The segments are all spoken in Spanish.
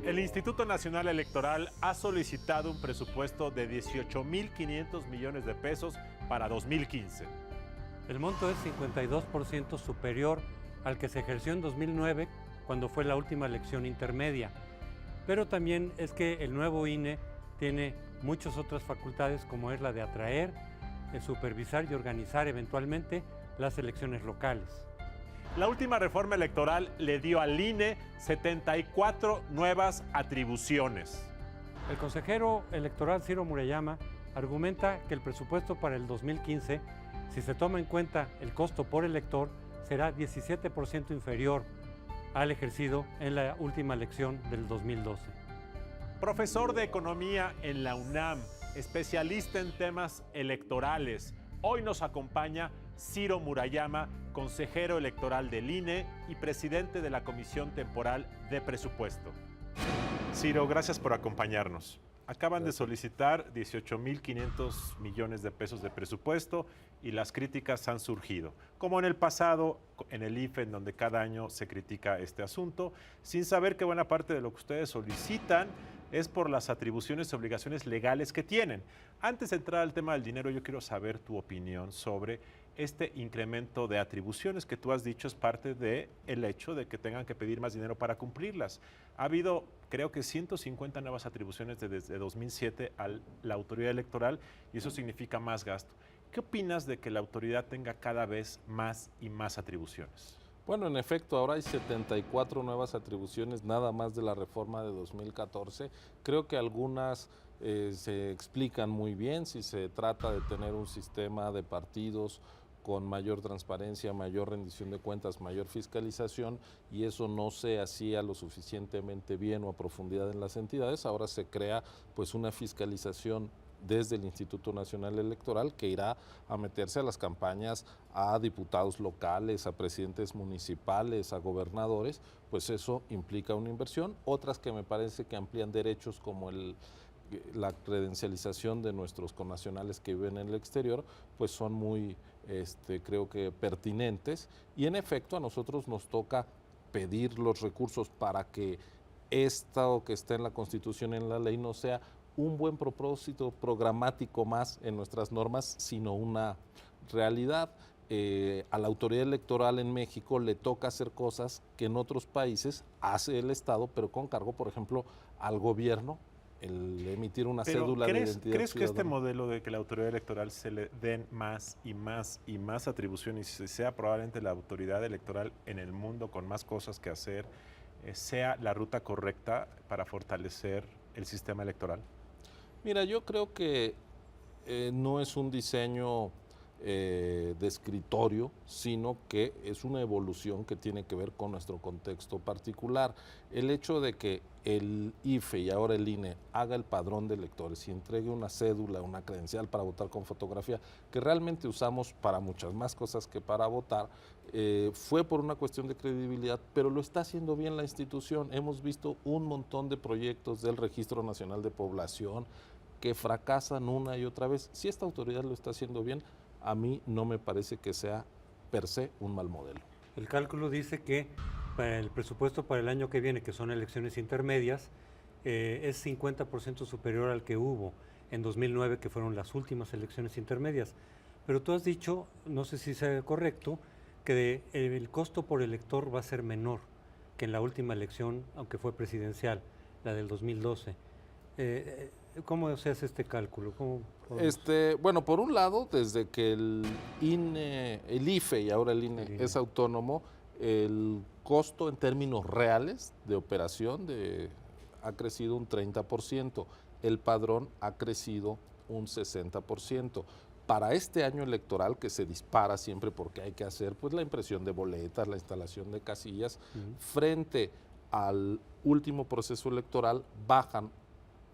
El Instituto Nacional Electoral ha solicitado un presupuesto de 18.500 millones de pesos para 2015. El monto es 52% superior al que se ejerció en 2009, cuando fue la última elección intermedia. Pero también es que el nuevo INE tiene muchas otras facultades, como es la de atraer, supervisar y organizar eventualmente las elecciones locales. La última reforma electoral le dio al INE 74 nuevas atribuciones. El consejero electoral Ciro Murayama argumenta que el presupuesto para el 2015, si se toma en cuenta el costo por elector, será 17% inferior al ejercido en la última elección del 2012. Profesor de Economía en la UNAM, especialista en temas electorales, hoy nos acompaña Ciro Murayama, consejero electoral del INE y presidente de la Comisión Temporal de Presupuesto. Ciro, gracias por acompañarnos. Acaban de solicitar 18.500 millones de pesos de presupuesto y las críticas han surgido. Como en el pasado, en el IFE, en donde cada año se critica este asunto, sin saber que buena parte de lo que ustedes solicitan es por las atribuciones y obligaciones legales que tienen. Antes de entrar al tema del dinero, yo quiero saber tu opinión sobre este incremento de atribuciones que tú has dicho es parte del hecho de que tengan que pedir más dinero para cumplirlas. Ha habido, creo que 150 nuevas atribuciones desde 2007 a la autoridad electoral y eso significa más gasto. ¿Qué opinas de que la autoridad tenga cada vez más y más atribuciones? Bueno, en efecto, ahora hay 74 nuevas atribuciones nada más de la reforma de 2014. Creo que algunas se explican muy bien si se trata de tener un sistema de partidos con mayor transparencia, mayor rendición de cuentas, mayor fiscalización, y eso no se hacía lo suficientemente bien o a profundidad en las entidades. Ahora se crea pues una fiscalización desde el Instituto Nacional Electoral que irá a meterse a las campañas a diputados locales, a presidentes municipales, a gobernadores, pues eso implica una inversión. Otras que me parece que amplían derechos como la credencialización de nuestros connacionales que viven en el exterior, pues son muy, creo que pertinentes, y en efecto a nosotros nos toca pedir los recursos para que esto que está en la Constitución, en la ley, no sea un buen propósito programático más en nuestras normas, sino una realidad. A la autoridad electoral en México le toca hacer cosas que en otros países hace el Estado, pero con cargo, por ejemplo, al gobierno, el emitir una cédula de identidad. ¿Crees que este modelo de que la autoridad electoral se le den más y más y más atribuciones y sea probablemente la autoridad electoral en el mundo con más cosas que hacer, sea la ruta correcta para fortalecer el sistema electoral? Mira, yo creo que no es un diseño de escritorio, sino que es una evolución que tiene que ver con nuestro contexto particular. El hecho de que el IFE y ahora el INE haga el padrón de electores y entregue una cédula, una credencial para votar con fotografía, que realmente usamos para muchas más cosas que para votar, fue por una cuestión de credibilidad, pero lo está haciendo bien la institución. Hemos visto un montón de proyectos del Registro Nacional de Población que fracasan una y otra vez. Si esta autoridad lo está haciendo bien, a mí no me parece que sea per se un mal modelo. El cálculo dice que para el presupuesto para el año que viene, que son elecciones intermedias, es 50% superior al que hubo en 2009, que fueron las últimas elecciones intermedias. Pero tú has dicho, no sé si sea correcto, que el costo por elector va a ser menor que en la última elección, aunque fue presidencial, la del 2012. ¿Cómo se hace este cálculo? Bueno, por un lado, desde que el INE, el IFE y ahora el INE es autónomo, el costo en términos reales de operación ha crecido un 30%, el padrón ha crecido un 60%. Para este año electoral, que se dispara siempre porque hay que hacer pues la impresión de boletas, la instalación de casillas, frente al último proceso electoral bajan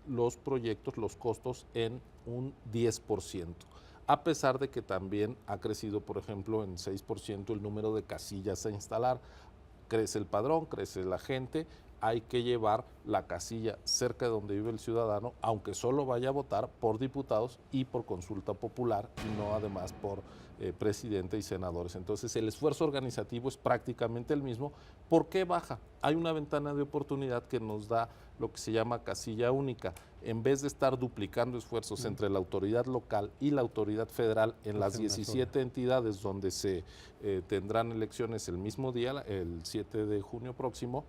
los proyectos, los costos en un 10%, a pesar de que también ha crecido, por ejemplo, en 6% el número de casillas a instalar. Crece el padrón, crece la gente hay que llevar la casilla cerca de donde vive el ciudadano, aunque solo vaya a votar por diputados y por consulta popular y no además por presidente y senadores. Entonces el esfuerzo organizativo es prácticamente el mismo. ¿Por qué baja? Hay una ventana de oportunidad que nos da lo que se llama casilla única. En vez de estar duplicando esfuerzos entre la autoridad local y la autoridad federal en las 17 entidades donde se tendrán elecciones el mismo día, el 7 de junio próximo,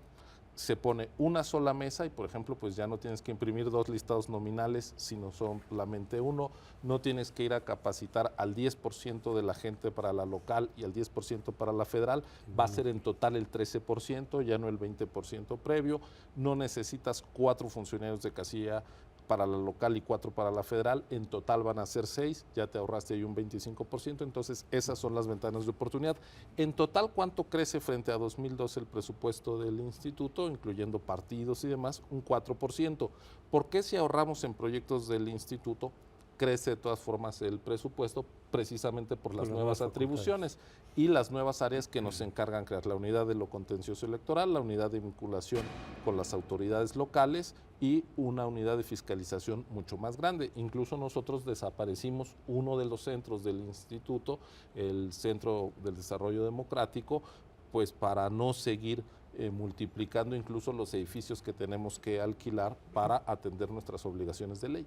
se pone una sola mesa y, por ejemplo, pues ya no tienes que imprimir 2 listados nominales, sino solamente uno. No tienes que ir a capacitar al 10% de la gente para la local y al 10% para la federal. Va a ser en total el 13%, ya no el 20% previo. No necesitas 4 funcionarios de casilla para la local y 4 para la federal, en total van a ser 6, ya te ahorraste ahí un 25%, entonces esas son las ventanas de oportunidad. En total, ¿cuánto crece frente a 2012 el presupuesto del instituto, incluyendo partidos y demás? Un 4%. ¿Por qué si ahorramos en proyectos del instituto crece de todas formas el presupuesto? Precisamente por las nuevas atribuciones y las nuevas áreas que nos encargan crear: la unidad de lo contencioso electoral, la unidad de vinculación con las autoridades locales y una unidad de fiscalización mucho más grande. Incluso nosotros desaparecimos uno de los centros del instituto, el Centro del Desarrollo Democrático, pues para no seguir multiplicando incluso los edificios que tenemos que alquilar para atender nuestras obligaciones de ley.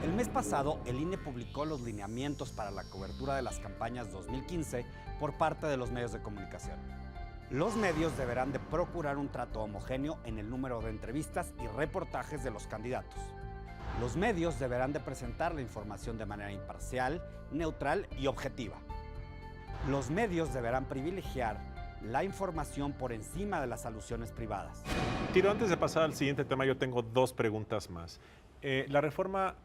El mes pasado, el INE publicó los lineamientos para la cobertura de las campañas 2015 por parte de los medios de comunicación. Los medios deberán de procurar un trato homogéneo en el número de entrevistas y reportajes de los candidatos. Los medios deberán de presentar la información de manera imparcial, neutral y objetiva. Los medios deberán privilegiar la información por encima de las alusiones privadas. Tiro, antes de pasar al siguiente tema, yo tengo 2 preguntas más. La reforma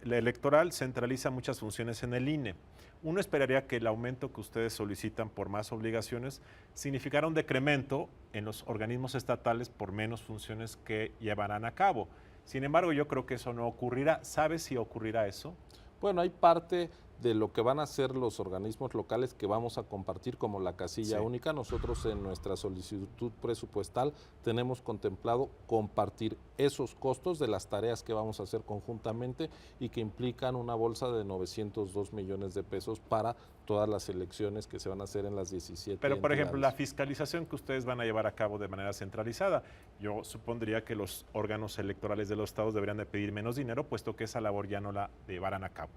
electoral centraliza muchas funciones en el INE. Uno esperaría que el aumento que ustedes solicitan por más obligaciones significara un decremento en los organismos estatales por menos funciones que llevarán a cabo. Sin embargo, yo creo que eso no ocurrirá. ¿Sabes si ocurrirá eso? Bueno, hay parte de lo que van a hacer los organismos locales que vamos a compartir como la casilla única. Nosotros en nuestra solicitud presupuestal tenemos contemplado compartir esos costos de las tareas que vamos a hacer conjuntamente y que implican una bolsa de 902 millones de pesos para todas las elecciones que se van a hacer en las 17 Pero, por ejemplo, la entidades. fiscalización que ustedes van a llevar a cabo de manera centralizada, yo supondría que los órganos electorales de los estados deberían de pedir menos dinero, puesto que esa labor ya no la llevarán a cabo.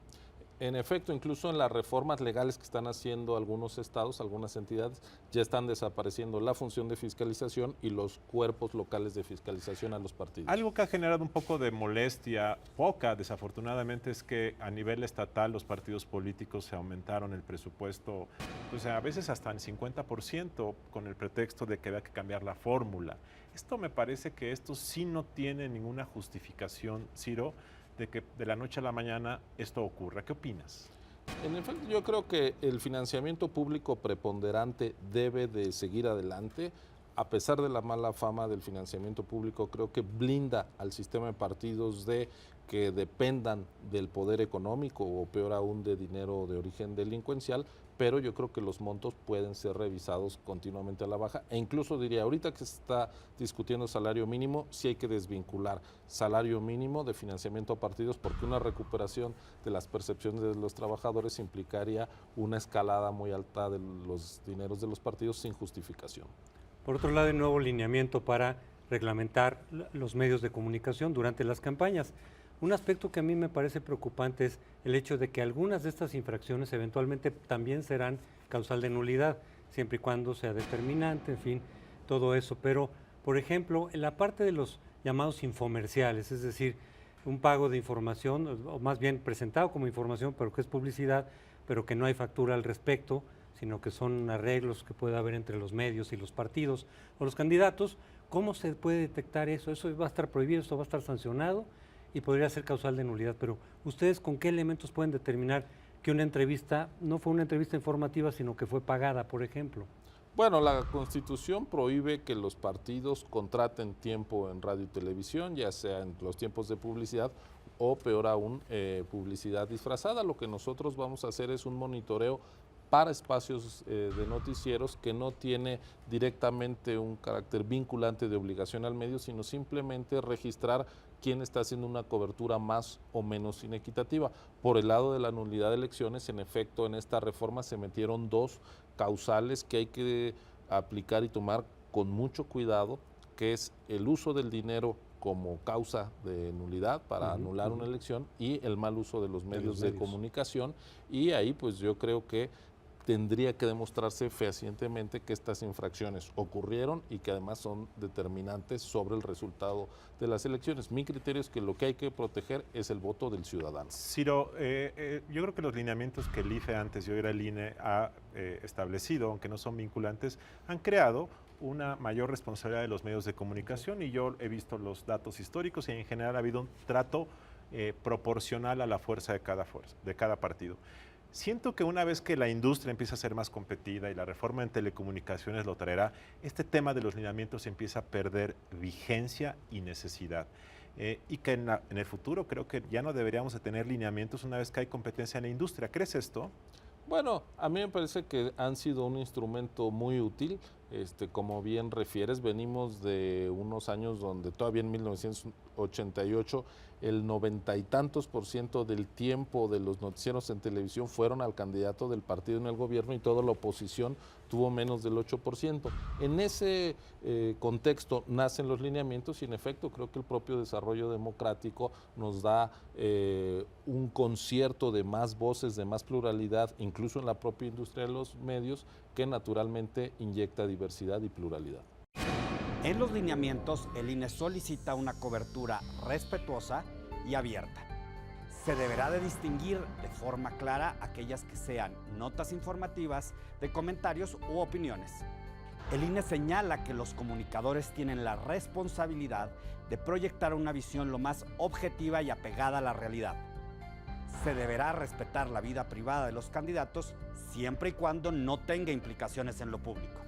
En efecto, incluso en las reformas legales que están haciendo algunos estados, algunas entidades, ya están desapareciendo la función de fiscalización y los cuerpos locales de fiscalización a los partidos. Algo que ha generado un poco de molestia, poca desafortunadamente, es que a nivel estatal los partidos políticos se aumentaron el presupuesto, pues a veces hasta en 50%, con el pretexto de que había que cambiar la fórmula. Esto me parece que esto sí no tiene ninguna justificación, Ciro, de que de la noche a la mañana esto ocurra. ¿Qué opinas? En efecto, yo creo que el financiamiento público preponderante debe de seguir adelante. A pesar de la mala fama del financiamiento público, creo que blinda al sistema de partidos de que dependan del poder económico o peor aún de dinero de origen delincuencial, pero yo creo que los montos pueden ser revisados continuamente a la baja e incluso diría, ahorita que se está discutiendo salario mínimo, sí hay que desvincular salario mínimo de financiamiento a partidos porque una recuperación de las percepciones de los trabajadores implicaría una escalada muy alta de los dineros de los partidos sin justificación. Por otro lado, el nuevo lineamiento para reglamentar los medios de comunicación durante las campañas. Un aspecto que a mí me parece preocupante es el hecho de que algunas de estas infracciones eventualmente también serán causal de nulidad, siempre y cuando sea determinante, en fin, todo eso. Pero, por ejemplo, en la parte de los llamados infomerciales, es decir, un pago de información, o más bien presentado como información, pero que es publicidad, pero que no hay factura al respecto, sino que son arreglos que puede haber entre los medios y los partidos o los candidatos. ¿Cómo se puede detectar eso? ¿Eso va a estar prohibido, esto va a estar sancionado y podría ser causal de nulidad? Pero ¿ustedes con qué elementos pueden determinar que una entrevista no fue una entrevista informativa, sino que fue pagada, por ejemplo? Bueno, la Constitución prohíbe que los partidos contraten tiempo en radio y televisión, ya sea en los tiempos de publicidad o peor aún, publicidad disfrazada. Lo que nosotros vamos a hacer es un monitoreo para espacios de noticieros que no tiene directamente un carácter vinculante de obligación al medio, sino simplemente registrar quién está haciendo una cobertura más o menos inequitativa. Por el lado de la nulidad de elecciones, en efecto, en esta reforma se metieron 2 causales que hay que aplicar y tomar con mucho cuidado, que es el uso del dinero como causa de nulidad para anular una elección y el mal uso de los medios de comunicación, y ahí pues yo creo que tendría que demostrarse fehacientemente que estas infracciones ocurrieron y que además son determinantes sobre el resultado de las elecciones. Mi criterio es que lo que hay que proteger es el voto del ciudadano. Ciro, yo creo que los lineamientos que el IFE antes y hoy el INE ha establecido, aunque no son vinculantes, han creado una mayor responsabilidad de los medios de comunicación, y yo he visto los datos históricos y en general ha habido un trato proporcional a la fuerza de cada partido. Siento que una vez que la industria empieza a ser más competida y la reforma en telecomunicaciones lo traerá, este tema de los lineamientos empieza a perder vigencia y necesidad. Y que en el futuro creo que ya no deberíamos de tener lineamientos una vez que hay competencia en la industria. ¿Crees esto? Bueno, a mí me parece que han sido un instrumento muy útil. Como bien refieres, venimos de unos años donde todavía en 1988 el 90 y tantos % del tiempo de los noticieros en televisión fueron al candidato del partido en el gobierno y toda la oposición tuvo menos del 8%. En ese contexto nacen los lineamientos y en efecto creo que el propio desarrollo democrático nos da un concierto de más voces, de más pluralidad, incluso en la propia industria de los medios, que naturalmente inyecta diversidad y pluralidad. En los lineamientos, el INE solicita una cobertura respetuosa y abierta. Se deberá de distinguir de forma clara aquellas que sean notas informativas, de comentarios u opiniones. El INE señala que los comunicadores tienen la responsabilidad de proyectar una visión lo más objetiva y apegada a la realidad. Se deberá respetar la vida privada de los candidatos siempre y cuando no tenga implicaciones en lo público.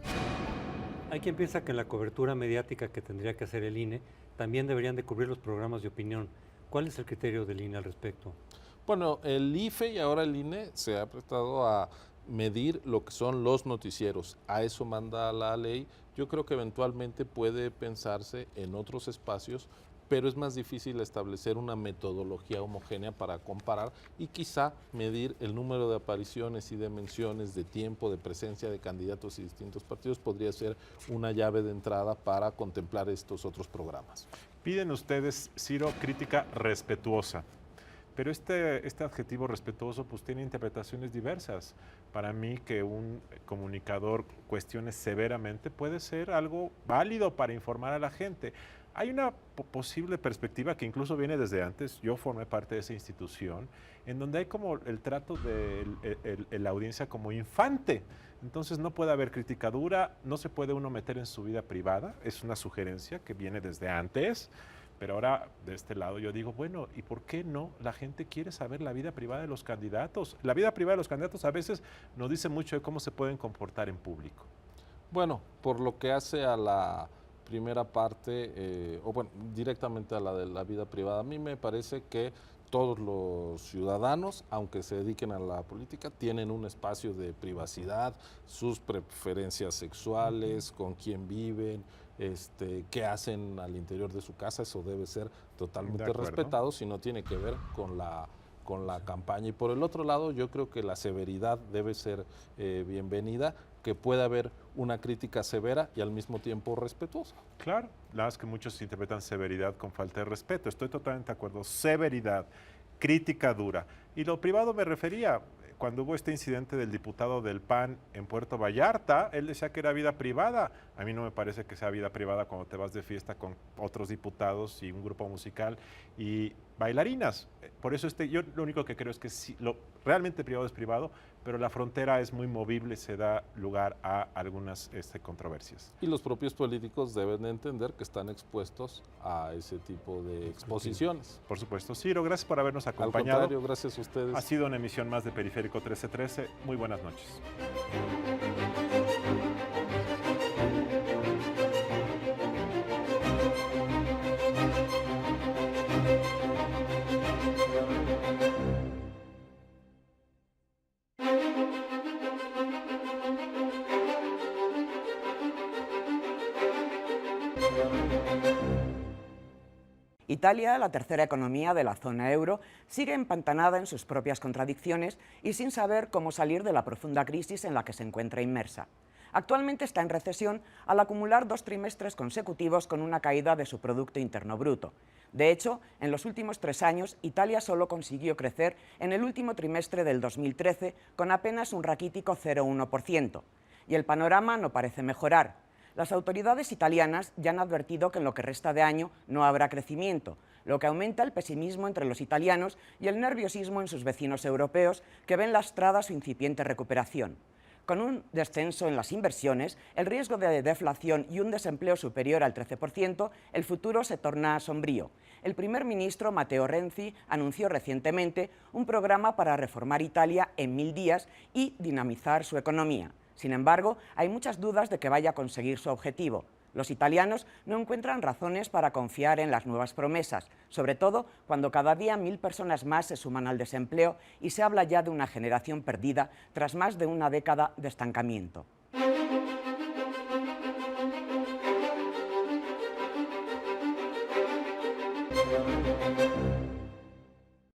Hay quien piensa que en la cobertura mediática que tendría que hacer el INE también deberían de cubrir los programas de opinión. ¿Cuál es el criterio del INE al respecto? Bueno, el IFE y ahora el INE se ha prestado a medir lo que son los noticieros. A eso manda la ley. Yo creo que eventualmente puede pensarse en otros espacios, pero es más difícil establecer una metodología homogénea para comparar y quizá medir el número de apariciones y de menciones, de tiempo, de presencia de candidatos y distintos partidos podría ser una llave de entrada para contemplar estos otros programas. Piden ustedes, Ciro, crítica respetuosa, pero este adjetivo respetuoso pues tiene interpretaciones diversas. Para mí que un comunicador cuestione severamente puede ser algo válido para informar a la gente. Hay una posible perspectiva que incluso viene desde antes, yo formé parte de esa institución, en donde hay como el trato de la audiencia como infante. Entonces no puede haber crítica dura, no se puede uno meter en su vida privada, es una sugerencia que viene desde antes, pero ahora de este lado yo digo, bueno, ¿y por qué no? La gente quiere saber la vida privada de los candidatos. La vida privada de los candidatos a veces nos dice mucho de cómo se pueden comportar en público. Bueno, por lo que hace a la primera parte, o bueno, directamente a la de la vida privada, a mí me parece que todos los ciudadanos, aunque se dediquen a la política, tienen un espacio de privacidad, sus preferencias sexuales, con quién viven, qué hacen al interior de su casa, eso debe ser totalmente respetado, si no tiene que ver con la campaña. Y por el otro lado, yo creo que la severidad debe ser bienvenida, que pueda haber una crítica severa y al mismo tiempo respetuosa. Claro, la verdad es que muchos interpretan severidad con falta de respeto. Estoy totalmente de acuerdo. Severidad, crítica dura. Y lo privado me refería, cuando hubo este incidente del diputado del PAN en Puerto Vallarta, él decía que era vida privada. A mí no me parece que sea vida privada cuando te vas de fiesta con otros diputados y un grupo musical y bailarinas. Por eso yo lo único que creo es que sí, lo realmente privado es privado, pero la frontera es muy movible y se da lugar a algunas controversias. Y los propios políticos deben de entender que están expuestos a ese tipo de exposiciones. Por supuesto. Ciro, gracias por habernos acompañado. Al contrario, gracias a ustedes. Ha sido una emisión más de Periférico 1313. Muy buenas noches. Italia, la tercera economía de la zona euro, sigue empantanada en sus propias contradicciones y sin saber cómo salir de la profunda crisis en la que se encuentra inmersa. Actualmente está en recesión al acumular 2 trimestres consecutivos con una caída de su Producto Interno Bruto. De hecho, en los últimos 3 años, Italia solo consiguió crecer en el último trimestre del 2013 con apenas un raquítico 0,1%. Y el panorama no parece mejorar. Las autoridades italianas ya han advertido que en lo que resta de año no habrá crecimiento, lo que aumenta el pesimismo entre los italianos y el nerviosismo en sus vecinos europeos que ven lastrada su incipiente recuperación. Con un descenso en las inversiones, el riesgo de deflación y un desempleo superior al 13%, el futuro se torna sombrío. El primer ministro Matteo Renzi anunció recientemente un programa para reformar Italia en 1000 días y dinamizar su economía. Sin embargo, hay muchas dudas de que vaya a conseguir su objetivo. Los italianos no encuentran razones para confiar en las nuevas promesas, sobre todo cuando cada día 1000 personas más se suman al desempleo y se habla ya de una generación perdida tras más de una década de estancamiento.